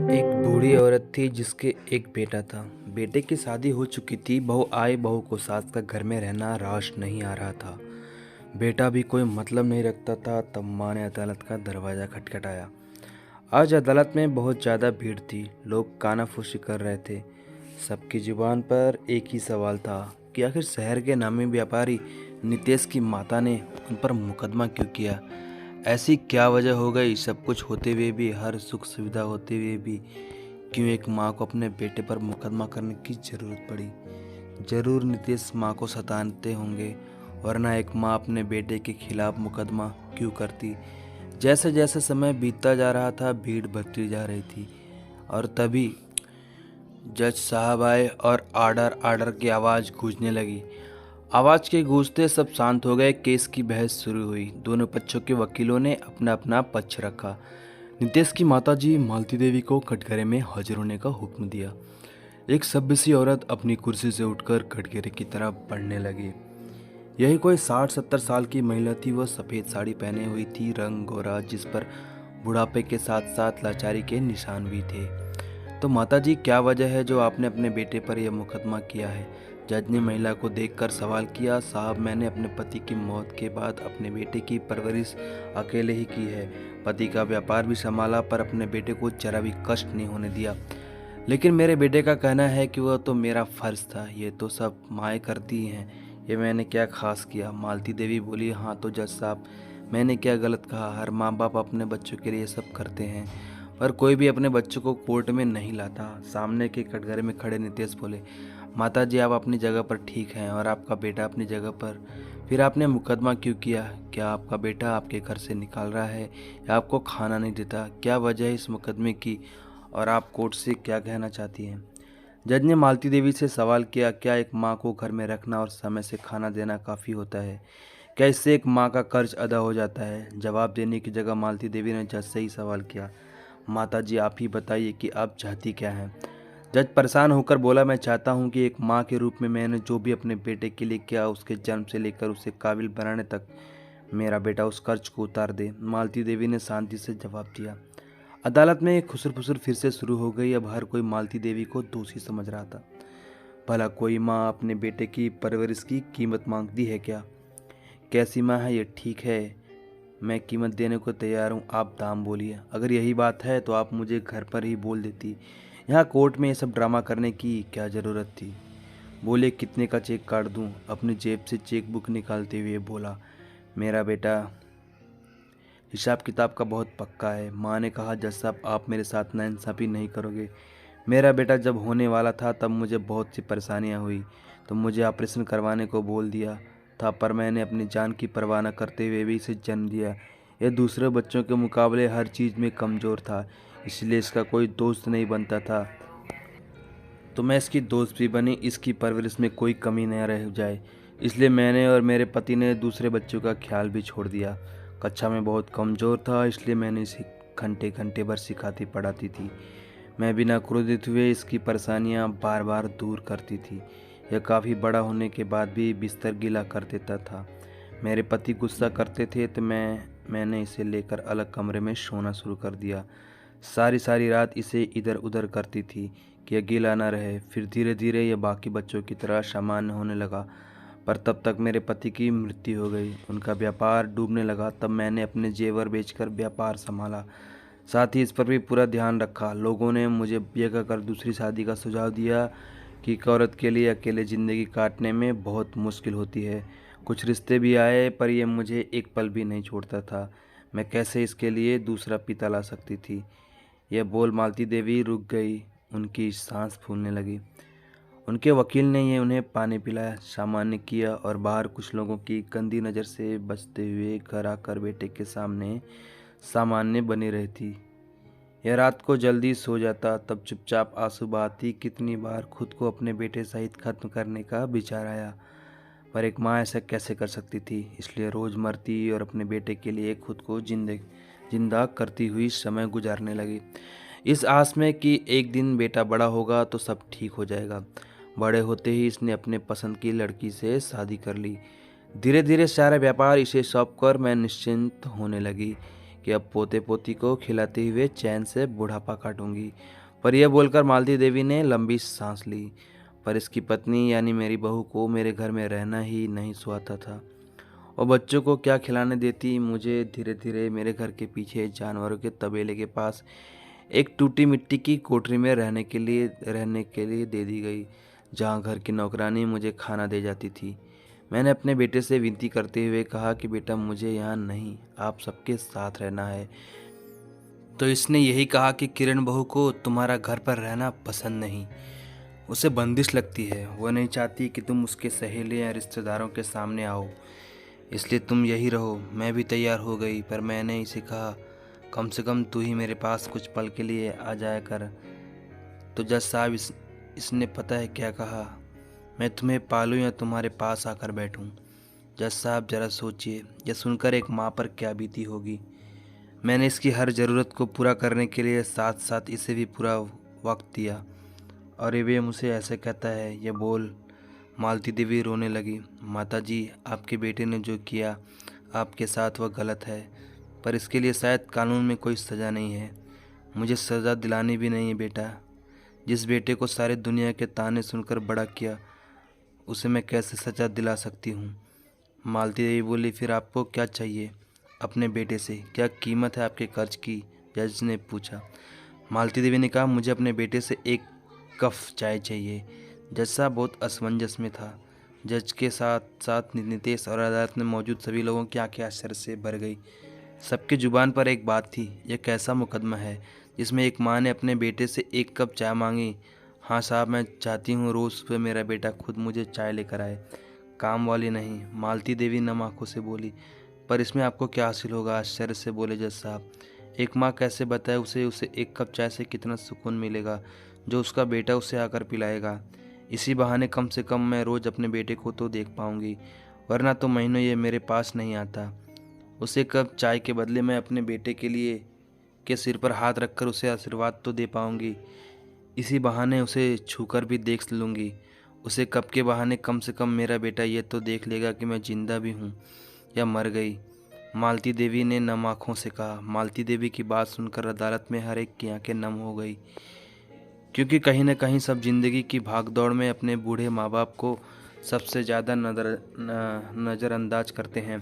एक बूढ़ी औरत थी जिसके एक बेटा था। बेटे की शादी हो चुकी थी। बहू को सास का घर में रहना रास नहीं आ रहा था। बेटा भी कोई मतलब नहीं रखता था। तब माँ ने अदालत का दरवाज़ा खटखटाया। आज अदालत में बहुत ज़्यादा भीड़ थी। लोग कानाफूसी कर रहे थे। सबकी जुबान पर एक ही सवाल था कि आखिर शहर के नामी व्यापारी नितेश की माता ने उन पर मुकदमा क्यों किया। ऐसी क्या वजह हो गई, सब कुछ होते हुए भी, हर सुख सुविधा होते हुए भी क्यों एक माँ को अपने बेटे पर मुकदमा करने की ज़रूरत पड़ी। ज़रूर नितेश माँ को सताते होंगे, वरना एक माँ अपने बेटे के खिलाफ मुकदमा क्यों करती। जैसे जैसे समय बीतता जा रहा था, भीड़ बढ़ती जा रही थी। और तभी जज साहब आए और आर्डर आर्डर की आवाज़ गूंजने लगी। आवाज़ के गूंजते सब शांत हो गए। केस की बहस शुरू हुई। दोनों पक्षों के वकीलों ने अपना अपना पक्ष रखा। नितेश की माताजी मालती देवी को कटघरे में हाजिर होने का हुक्म दिया। एक सभ्य सी औरत अपनी कुर्सी से उठकर कटघरे की तरफ बढ़ने लगी। यही कोई 60-70 साल की महिला थी। वह सफ़ेद साड़ी पहने हुई थी, रंग गोरा, जिस पर बुढ़ापे के साथ साथ लाचारी के निशान भी थे। तो माताजी, क्या वजह है जो आपने अपने बेटे पर यह मुकदमा किया है? जज ने महिला को देखकर सवाल किया। साहब, मैंने अपने पति की मौत के बाद अपने बेटे की परवरिश अकेले ही की है। पति का व्यापार भी संभाला, पर अपने बेटे को जरा भी कष्ट नहीं होने दिया। लेकिन मेरे बेटे का कहना है कि वह तो मेरा फर्ज था। ये तो सब माएँ करती हैं, ये मैंने क्या खास किया? मालती देवी बोली। हाँ तो जज साहब, मैंने क्या गलत कहा? हर माँ बाप अपने बच्चों के लिए ये सब करते हैं, पर कोई भी अपने बच्चों को कोर्ट में नहीं लाता। सामने के कटघरे में खड़े नितेश बोले। माता जी, आप अपनी जगह पर ठीक हैं और आपका बेटा अपनी जगह पर। फिर आपने मुकदमा क्यों किया? क्या आपका बेटा आपके घर से निकाल रहा है या आपको खाना नहीं देता? क्या वजह है इस मुकदमे की और आप कोर्ट से क्या कहना चाहती हैं? जज ने मालती देवी से सवाल किया। क्या एक माँ को घर में रखना और समय से खाना देना काफ़ी होता है? क्या इससे एक माँ का कर्ज अदा हो जाता है? जवाब देने की जगह मालती देवी ने जज से ही सवाल किया। माता जी, आप ही बताइए कि आप चाहती क्या हैं? जज परेशान होकर बोला। मैं चाहता हूँ कि एक माँ के रूप में मैंने जो भी अपने बेटे के लिए किया, उसके जन्म से लेकर उसे काबिल बनाने तक, मेरा बेटा उस कर्ज को उतार दे। मालती देवी ने शांति से जवाब दिया। अदालत में खुसर फुसर फिर से शुरू हो गई। अब हर कोई मालती देवी को दोषी समझ रहा था। भला कोई माँ अपने बेटे की परवरिश की कीमत मांगती है क्या? कैसी माँ है ये? ठीक है, मैं कीमत देने को तैयार हूँ, आप दाम बोलिए। अगर यही बात है तो आप मुझे घर पर ही बोल देती। यहाँ कोर्ट में ये सब ड्रामा करने की क्या ज़रूरत थी? बोले, कितने का चेक काट दूँ? अपनी जेब से चेक बुक निकालते हुए बोला। मेरा बेटा हिसाब किताब का बहुत पक्का है। माँ ने कहा। जज साहब, आप मेरे साथ नाइंसाफ़ी नहीं करोगे। मेरा बेटा जब होने वाला था तब मुझे बहुत सी परेशानियाँ हुई, तो मुझे ऑपरेशन करवाने को बोल दिया था, पर मैंने अपनी जान की परवाह न करते हुए भी इसे जन्म दिया। यह दूसरे बच्चों के मुकाबले हर चीज़ में कमज़ोर था, इसलिए इसका कोई दोस्त नहीं बनता था। तो मैं इसकी दोस्त भी बनी, इसकी परवरिश में कोई कमी न रह जाए, इसलिए मैंने और मेरे पति ने दूसरे बच्चों का ख्याल भी छोड़ दिया। कक्षा में बहुत कमज़ोर था, इसलिए मैंने इसे घंटे घंटे भर सिखाती पढ़ाती थी। मैं बिना क्रोधित हुए इसकी परेशानियां बार बार दूर करती थी। यह काफ़ी बड़ा होने के बाद भी बिस्तर गीला कर देता था। मेरे पति गुस्सा करते थे तो मैंने इसे लेकर अलग कमरे में सोना शुरू कर दिया। सारी सारी रात इसे इधर उधर करती थी कि यह गीला ना रहे। फिर धीरे धीरे यह बाकी बच्चों की तरह सामान्य होने लगा। पर तब तक मेरे पति की मृत्यु हो गई, उनका व्यापार डूबने लगा। तब मैंने अपने जेवर बेचकर व्यापार संभाला, साथ ही इस पर भी पूरा ध्यान रखा। लोगों ने मुझे यह कहकर दूसरी शादी का सुझाव दिया कि एक औरत के लिए अकेले ज़िंदगी काटने में बहुत मुश्किल होती है। कुछ रिश्ते भी आए, पर यह मुझे एक पल भी नहीं छोड़ता था। मैं कैसे इसके लिए दूसरा पिता ला सकती थी? यह बोल मालती देवी रुक गई। उनकी सांस फूलने लगी। उनके वकील ने ये उन्हें पानी पिलाया, सामान्य किया और बाहर कुछ लोगों की गंदी नज़र से बचते हुए घर आकर बेटे के सामने सामान्य बनी रहती। यह रात को जल्दी सो जाता, तब चुपचाप आंसू बहाती। कितनी बार खुद को अपने बेटे सहित खत्म करने का विचार आया, पर एक माँ ऐसा कैसे कर सकती थी? इसलिए रोज़ मरती और अपने बेटे के लिए खुद को जिंदा करती हुई समय गुजारने लगी, इस आस में कि एक दिन बेटा बड़ा होगा तो सब ठीक हो जाएगा। बड़े होते ही इसने अपने पसंद की लड़की से शादी कर ली। धीरे धीरे सारा व्यापार इसे सौंप कर मैं निश्चिंत होने लगी। कि अब पोते पोती को खिलाते हुए चैन से बुढ़ापा काटूंगी। पर यह बोलकर मालती देवी ने लंबी सांस ली। पर इसकी पत्नी यानी मेरी बहू को मेरे घर में रहना ही नहीं सुहाता था। और बच्चों को क्या खिलाने देती। मुझे धीरे धीरे मेरे घर के पीछे जानवरों के तबेले के पास एक टूटी मिट्टी की कोठरी में रहने के लिए दे दी गई, जहाँ घर की नौकरानी मुझे खाना दे जाती थी। मैंने अपने बेटे से विनती करते हुए कहा कि बेटा मुझे यहाँ नहीं, आप सबके साथ रहना है। तो इसने यही कहा कि किरण बहू को तुम्हारा घर पर रहना पसंद नहीं, उसे बंदिश लगती है। वो नहीं चाहती कि तुम उसके सहेली या रिश्तेदारों के सामने आओ, इसलिए तुम यही रहो। मैं भी तैयार हो गई, पर मैंने इसे कहा कम से कम तू ही मेरे पास कुछ पल के लिए आ जाया कर। तो जज साहब इसने पता है क्या कहा, मैं तुम्हें पालूं या तुम्हारे पास आकर बैठूं। जज साहब जरा सोचिए, यह सुनकर एक माँ पर क्या बीती होगी। मैंने इसकी हर ज़रूरत को पूरा करने के लिए साथ साथ इसे भी पूरा वक्त दिया, और ये मुझसे ऐसे कहता है। यह बोल मालती देवी रोने लगी। माता जी, आपके बेटे ने जो किया आपके साथ वह गलत है, पर इसके लिए शायद कानून में कोई सज़ा नहीं है। मुझे सज़ा दिलानी भी नहीं है बेटा। जिस बेटे को सारी दुनिया के ताने सुनकर बड़ा किया, उसे मैं कैसे सज़ा दिला सकती हूँ। मालती देवी बोली, फिर आपको क्या चाहिए अपने बेटे से, क्या कीमत है आपके कर्ज की? जज ने पूछा। मालती देवी ने कहा, मुझे अपने बेटे से एक कप चाय चाहिए। जज साहब बहुत असमंजस में था। जज के साथ साथ नितेश और अदालत में मौजूद सभी लोगों की आंखें आश्चर्य से भर गई। सबकी जुबान पर एक बात थी, यह कैसा मुकदमा है जिसमें एक माँ ने अपने बेटे से एक कप चाय मांगी। हाँ साहब, मैं चाहती हूँ रोज़ सुबह मेरा बेटा खुद मुझे चाय लेकर आए, काम वाली नहीं। मालती देवी नम आंखों से बोली। पर इसमें आपको क्या हासिल होगा? आश्चर्य से बोले जज साहब। एक माँ कैसे बताए उसे एक कप चाय से कितना सुकून मिलेगा जो उसका बेटा उसे आकर पिलाएगा। इसी बहाने कम से कम मैं रोज़ अपने बेटे को तो देख पाऊंगी, वरना तो महीनों ये मेरे पास नहीं आता। उसे कप चाय के बदले मैं अपने बेटे के सिर पर हाथ रखकर उसे आशीर्वाद तो दे पाऊंगी। इसी बहाने उसे छूकर भी देख लूँगी। उसे कप के बहाने कम से कम मेरा बेटा ये तो देख लेगा कि मैं जिंदा भी हूँ या मर गई। मालती देवी ने नम आँखों से कहा। मालती देवी की बात सुनकर अदालत में हर एक की आंखें नम हो गई, क्योंकि कहीं न कहीं सब जिंदगी की भागदौड़ में अपने बूढ़े माँ बाप को सबसे ज़्यादा नज़रअंदाज करते हैं।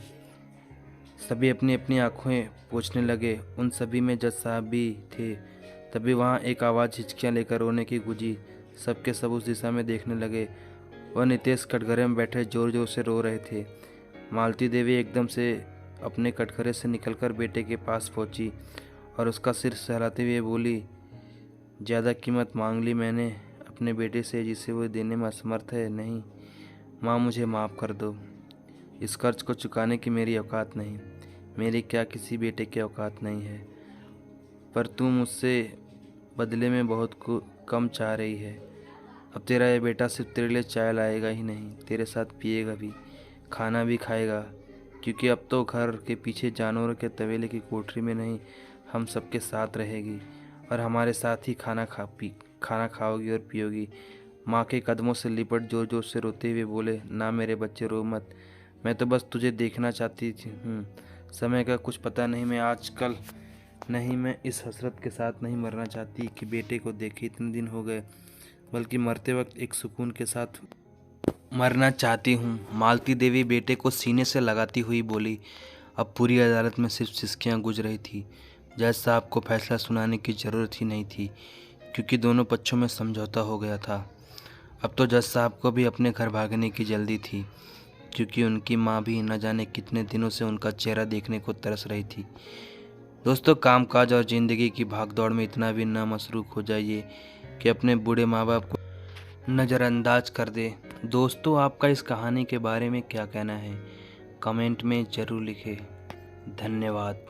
सभी अपनी अपनी आंखें पोंछने लगे। उन सभी में जज साहब भी थे। तभी वहाँ एक आवाज़ हिचकियाँ लेकर रोने की गूंजी। सबके सब उस दिशा में देखने लगे। वह नितेश कटघरे में बैठे ज़ोर ज़ोर से रो रहे थे। मालती देवी एकदम से अपने कटघरे से निकलकर बेटे के पास पहुंची और उसका सिर सहलाते हुए बोली, ज़्यादा कीमत मांग ली मैंने अपने बेटे से जिसे वो देने में असमर्थ है। नहीं माँ, मुझे माफ़ कर दो। इस कर्ज को चुकाने की मेरी औकात नहीं, मेरी क्या किसी बेटे की औकात नहीं है। पर तू मुझसे बदले में बहुत कम चाह रही है। अब तेरा ये बेटा सिर्फ तेरे लिए चाय लाएगा ही नहीं, तेरे साथ पिएगा भी, खाना भी खाएगा, क्योंकि अब तो घर के पीछे जानवरों के तबेले की कोठरी में नहीं, हम सबके साथ रहेगी और हमारे साथ ही खाना खाओगी और पियोगी। माँ के कदमों से लिपट जोर जोर से रोते हुए बोले, ना मेरे बच्चे रो मत, मैं तो बस तुझे देखना चाहती थी। समय का कुछ पता नहीं, मैं आजकल नहीं, मैं इस हसरत के साथ नहीं मरना चाहती कि बेटे को देखे इतने दिन हो गए, बल्कि मरते वक्त एक सुकून के साथ मरना चाहती हूँ। मालती देवी बेटे को सीने से लगाती हुई बोली। अब पूरी अदालत में सिर्फ सिसकियाँ गूंज रही थी। जज साहब को फैसला सुनाने की ज़रूरत ही नहीं थी, क्योंकि दोनों पक्षों में समझौता हो गया था। अब तो जज साहब को भी अपने घर भागने की जल्दी थी, क्योंकि उनकी माँ भी न जाने कितने दिनों से उनका चेहरा देखने को तरस रही थी। दोस्तों, कामकाज और ज़िंदगी की भागदौड़ में इतना भी ना मसरूफ़ हो जाइए कि अपने बूढ़े माँ बाप को नज़रअंदाज कर दे। दोस्तों, आपका इस कहानी के बारे में क्या कहना है? कमेंट में ज़रूर लिखें। धन्यवाद।